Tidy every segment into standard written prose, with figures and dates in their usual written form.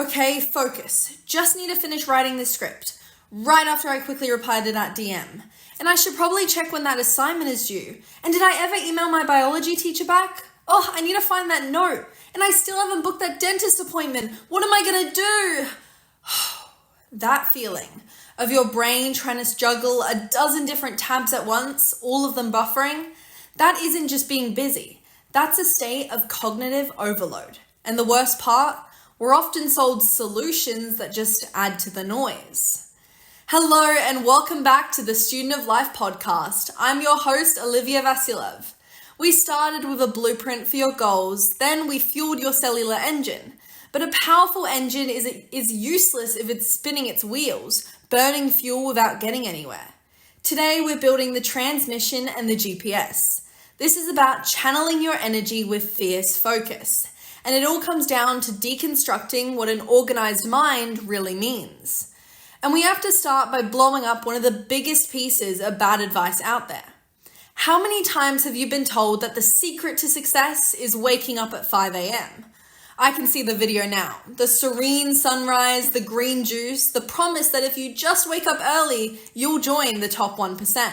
Okay, focus. Just need to finish writing this script. Right after I quickly replied to that DM. And I should probably check when that assignment is due. And did I ever email my biology teacher back? Oh, I need to find that note. And I still haven't booked that dentist appointment. What am I gonna do? That feeling of your brain trying to juggle a dozen different tabs at once, all of them buffering, that isn't just being busy. That's a state of cognitive overload. And the worst part, we're often sold solutions that just add to the noise. Hello and welcome back to the Student of Life podcast. I'm your host, Olivia Vasilev. We started with a blueprint for your goals, then we fueled your cellular engine. But a powerful engine is useless if it's spinning its wheels, burning fuel without getting anywhere. Today we're building the transmission and the GPS. This is about channeling your energy with fierce focus. And it all comes down to deconstructing what an organized mind really means. And we have to start by blowing up one of the biggest pieces of bad advice out there. How many times have you been told that the secret to success is waking up at 5 a.m.? I can see the video now. The serene sunrise, the green juice, the promise that if you just wake up early, you'll join the top 1%.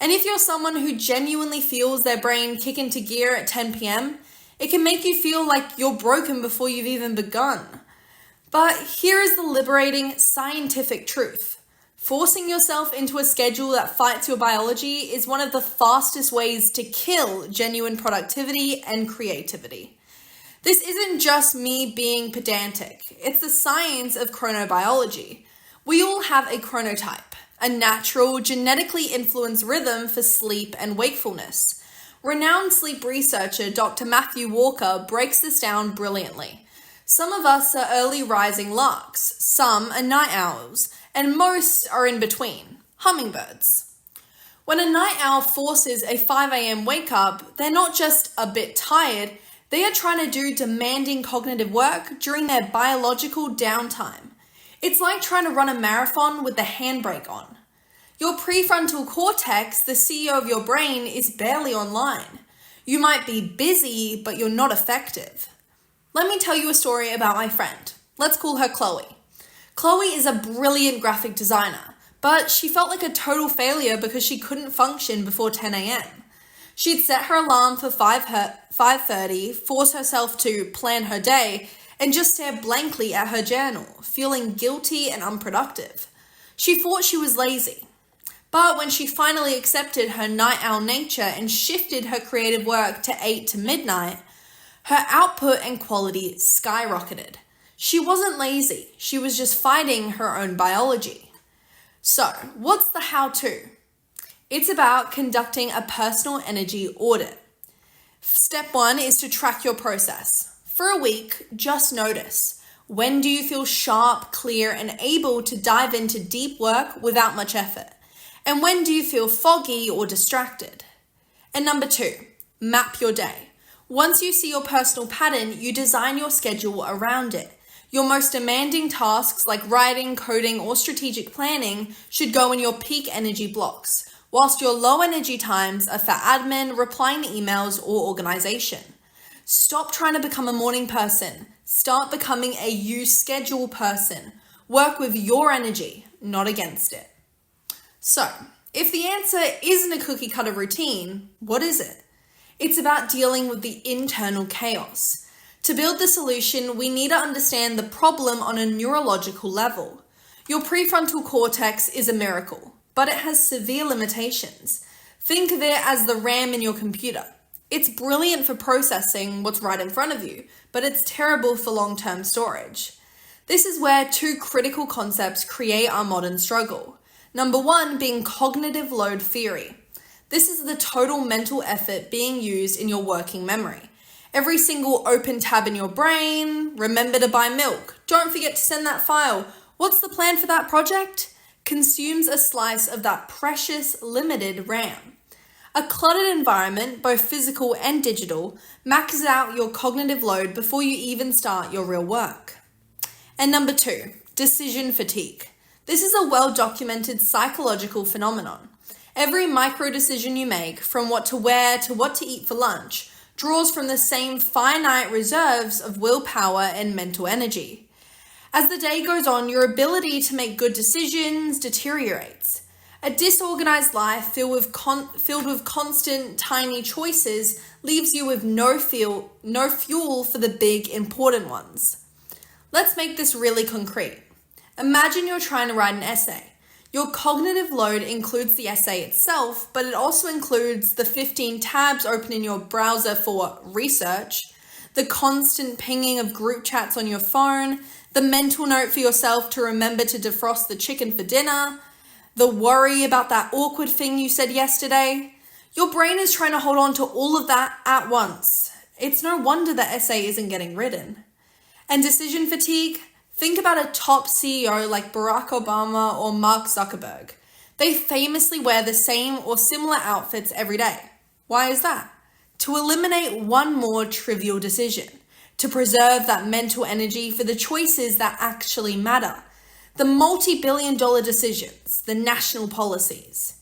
And if you're someone who genuinely feels their brain kick into gear at 10 p.m., it can make you feel like you're broken before you've even begun. But here is the liberating scientific truth. Forcing yourself into a schedule that fights your biology is one of the fastest ways to kill genuine productivity and creativity. This isn't just me being pedantic. It's the science of chronobiology. We all have a chronotype, a natural, genetically influenced rhythm for sleep and wakefulness. Renowned sleep researcher Dr. Matthew Walker breaks this down brilliantly. Some of us are early rising larks, some are night owls, and most are in between, hummingbirds. When a night owl forces a 5 a.m. wake up, they're not just a bit tired, they are trying to do demanding cognitive work during their biological downtime. It's like trying to run a marathon with the handbrake on. Your prefrontal cortex, the CEO of your brain, is barely online. You might be busy, but you're not effective. Let me tell you a story about my friend. Let's call her Chloe. Chloe is a brilliant graphic designer, but she felt like a total failure because she couldn't function before 10 a.m. She'd set her alarm for 5:30, force herself to plan her day, and just stare blankly at her journal, feeling guilty and unproductive. She thought she was lazy. But when she finally accepted her night owl nature and shifted her creative work to 8 to midnight, her output and quality skyrocketed. She wasn't lazy, she was just fighting her own biology. So, what's the how-to? It's about conducting a personal energy audit. Step 1 is to track your process. For a week, just notice. When do you feel sharp, clear, and able to dive into deep work without much effort? And when do you feel foggy or distracted? And number 2, map your day. Once you see your personal pattern, you design your schedule around it. Your most demanding tasks like writing, coding, or strategic planning should go in your peak energy blocks, whilst your low energy times are for admin, replying to emails, or organization. Stop trying to become a morning person. Start becoming a you schedule person. Work with your energy, not against it. So, if the answer isn't a cookie cutter routine, what is it? It's about dealing with the internal chaos. To build the solution, we need to understand the problem on a neurological level. Your prefrontal cortex is a miracle, but it has severe limitations. Think of it as the RAM in your computer. It's brilliant for processing what's right in front of you, but it's terrible for long-term storage. This is where two critical concepts create our modern struggle. Number 1 being cognitive load theory. This is the total mental effort being used in your working memory. Every single open tab in your brain, remember to buy milk, don't forget to send that file, what's the plan for that project? Consumes a slice of that precious, limited RAM. A cluttered environment, both physical and digital, maxes out your cognitive load before you even start your real work. And number 2, decision fatigue. This is a well-documented psychological phenomenon. Every micro decision you make, from what to wear to what to eat for lunch, draws from the same finite reserves of willpower and mental energy. As the day goes on, your ability to make good decisions deteriorates. A disorganized life filled with constant tiny choices leaves you with no fuel for the big important ones. Let's make this really concrete. Imagine you're trying to write an essay. Your cognitive load includes the essay itself, but it also includes the 15 tabs open in your browser for research, the constant pinging of group chats on your phone, the mental note for yourself to remember to defrost the chicken for dinner, the worry about that awkward thing you said yesterday. Your brain is trying to hold on to all of that at once. It's no wonder the essay isn't getting written. And decision fatigue? Think about a top CEO like Barack Obama or Mark Zuckerberg. They famously wear the same or similar outfits every day. Why is that? To eliminate one more trivial decision, to preserve that mental energy for the choices that actually matter. The multi-billion-dollar decisions, the national policies.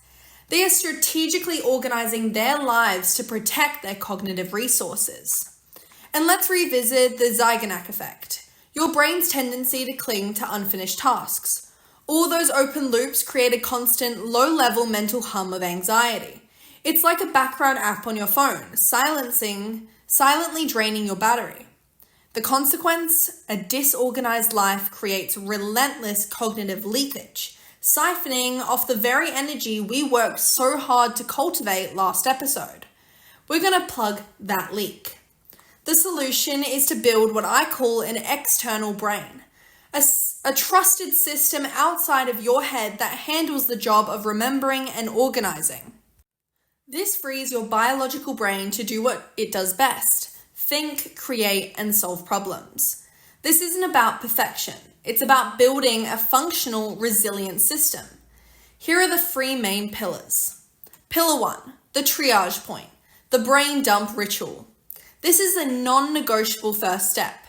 They are strategically organizing their lives to protect their cognitive resources. And let's revisit the Zeigarnik effect, your brain's tendency to cling to unfinished tasks. All those open loops create a constant low-level mental hum of anxiety. It's like a background app on your phone, silently draining your battery. The consequence? A disorganized life creates relentless cognitive leakage, siphoning off the very energy we worked so hard to cultivate last episode. We're going to plug that leak. The solution is to build what I call an external brain, a trusted system outside of your head that handles the job of remembering and organizing. This frees your biological brain to do what it does best. Think, create, and solve problems. This isn't about perfection. It's about building a functional, resilient system. Here are the three main pillars. Pillar 1, the triage point, the brain dump ritual. This is a non-negotiable first step.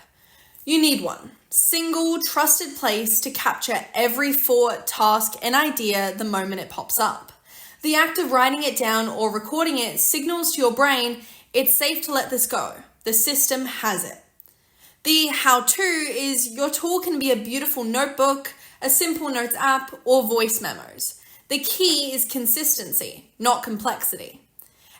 You need one. Single, trusted place to capture every thought, task, and idea the moment it pops up. The act of writing it down or recording it signals to your brain it's safe to let this go. The system has it. The how-to is your tool can be a beautiful notebook, a simple notes app, or voice memos. The key is consistency, not complexity.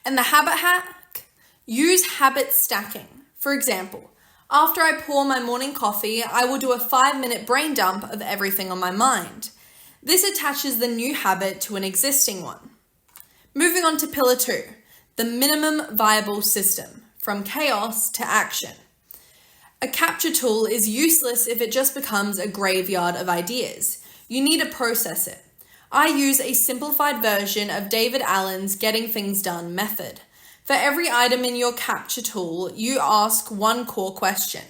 And the habit hack? Use habit stacking. For example, after I pour my morning coffee, I will do a 5-minute brain dump of everything on my mind. This attaches the new habit to an existing one. Moving on to pillar 2, the minimum viable system. From chaos to action. A capture tool is useless if it just becomes a graveyard of ideas. You need to process it. I use a simplified version of David Allen's Getting Things Done method. For every item in your capture tool, you ask one core question.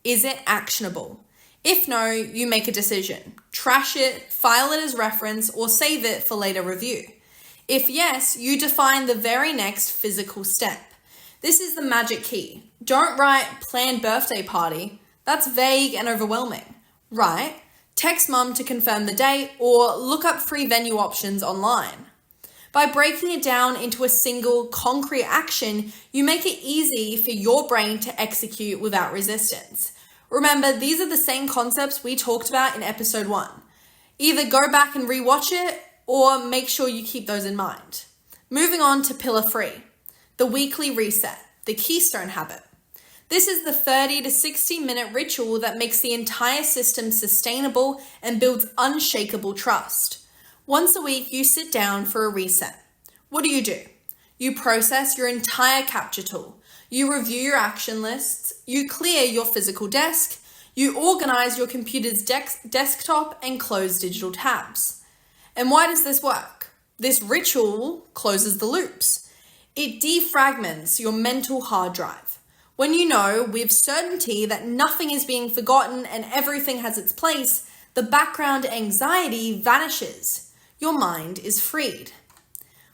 Is it actionable? If no, you make a decision. Trash it, file it as reference, or save it for later review. If yes, you define the very next physical step. This is the magic key. Don't write planned birthday party. That's vague and overwhelming. Write text mum to confirm the date or look up free venue options online. By breaking it down into a single concrete action, you make it easy for your brain to execute without resistance. Remember, these are the same concepts we talked about in episode 1. Either go back and rewatch it or make sure you keep those in mind. Moving on to pillar 3. The weekly reset, the keystone habit. This is the 30 to 60 minute ritual that makes the entire system sustainable and builds unshakable trust. Once a week, you sit down for a reset. What do? You process your entire capture tool. You review your action lists. You clear your physical desk. You organize your computer's desktop and close digital tabs. And why does this work? This ritual closes the loops. It defragments your mental hard drive. When you know with certainty that nothing is being forgotten and everything has its place, the background anxiety vanishes. Your mind is freed.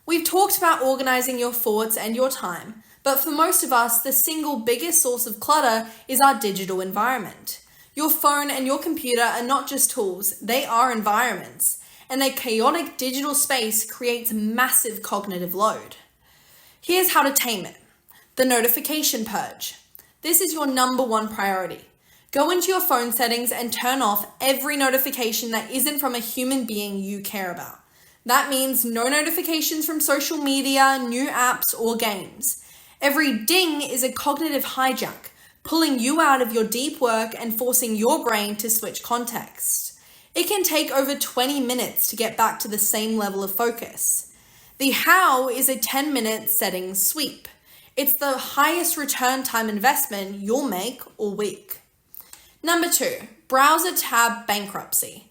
We've talked about organizing your thoughts and your time, but for most of us, the single biggest source of clutter is our digital environment. Your phone and your computer are not just tools, they are environments, and a chaotic digital space creates massive cognitive load. Here's how to tame it. The notification purge. This is your number one priority. Go into your phone settings and turn off every notification that isn't from a human being you care about. That means no notifications from social media, new apps, or games. Every ding is a cognitive hijack, pulling you out of your deep work and forcing your brain to switch context. It can take over 20 minutes to get back to the same level of focus. The how is a 10-minute settings sweep. It's the highest return time investment you'll make all week. Number 2, browser tab bankruptcy.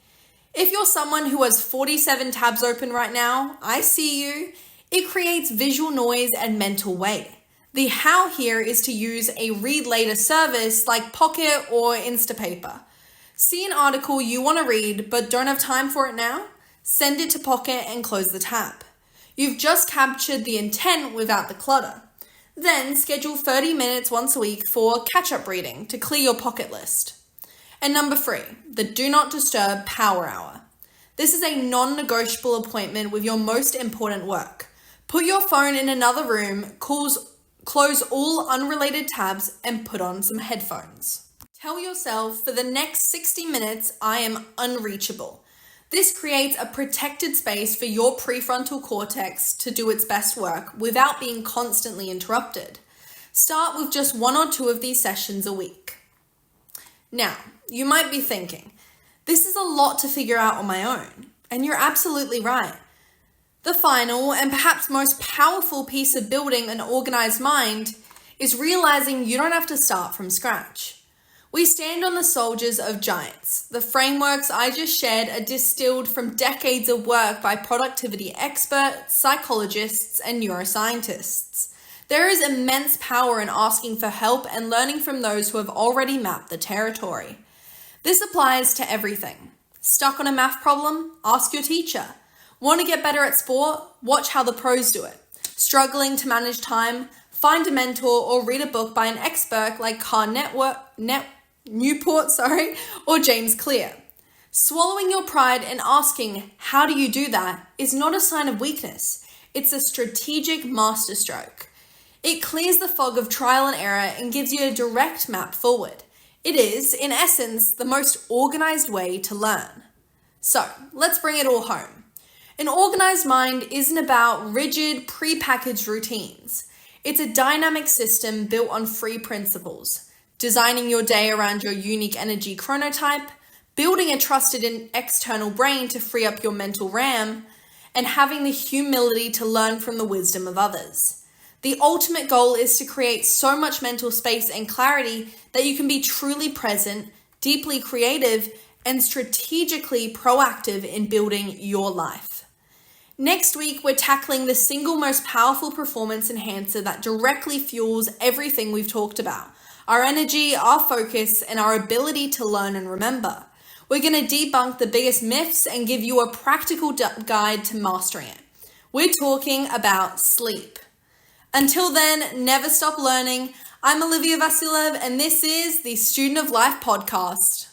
If you're someone who has 47 tabs open right now, I see you. It creates visual noise and mental weight. The how here is to use a read later service like Pocket or Instapaper. See an article you want to read but don't have time for it now? Send it to Pocket and close the tab. You've just captured the intent without the clutter. Then schedule 30 minutes once a week for catch-up reading to clear your Pocket list. And number 3, the Do Not Disturb Power Hour. This is a non-negotiable appointment with your most important work. Put your phone in another room, close all unrelated tabs, and put on some headphones. Tell yourself, for the next 60 minutes, I am unreachable. This creates a protected space for your prefrontal cortex to do its best work without being constantly interrupted. Start with just 1 or 2 of these sessions a week. Now, you might be thinking, this is a lot to figure out on my own, and you're absolutely right. The final and perhaps most powerful piece of building an organized mind is realizing you don't have to start from scratch. We stand on the shoulders of giants. The frameworks I just shared are distilled from decades of work by productivity experts, psychologists, and neuroscientists. There is immense power in asking for help and learning from those who have already mapped the territory. This applies to everything. Stuck on a math problem? Ask your teacher. Want to get better at sport? Watch how the pros do it. Struggling to manage time? Find a mentor or read a book by an expert like Newport, or James Clear. Swallowing your pride and asking, how do you do that, is not a sign of weakness. It's a strategic masterstroke. It clears the fog of trial and error and gives you a direct map forward. It is, in essence, the most organized way to learn. So, let's bring it all home. An organized mind isn't about rigid, pre-packaged routines. It's a dynamic system built on 3 principles: designing your day around your unique energy chronotype, building a trusted external brain to free up your mental RAM, and having the humility to learn from the wisdom of others. The ultimate goal is to create so much mental space and clarity that you can be truly present, deeply creative, and strategically proactive in building your life. Next week, we're tackling the single most powerful performance enhancer that directly fuels everything we've talked about: our energy, our focus, and our ability to learn and remember. We're going to debunk the biggest myths and give you a practical guide to mastering it. We're talking about sleep. Until then, never stop learning. I'm Olivia Vasilev, and this is the Student of Life podcast.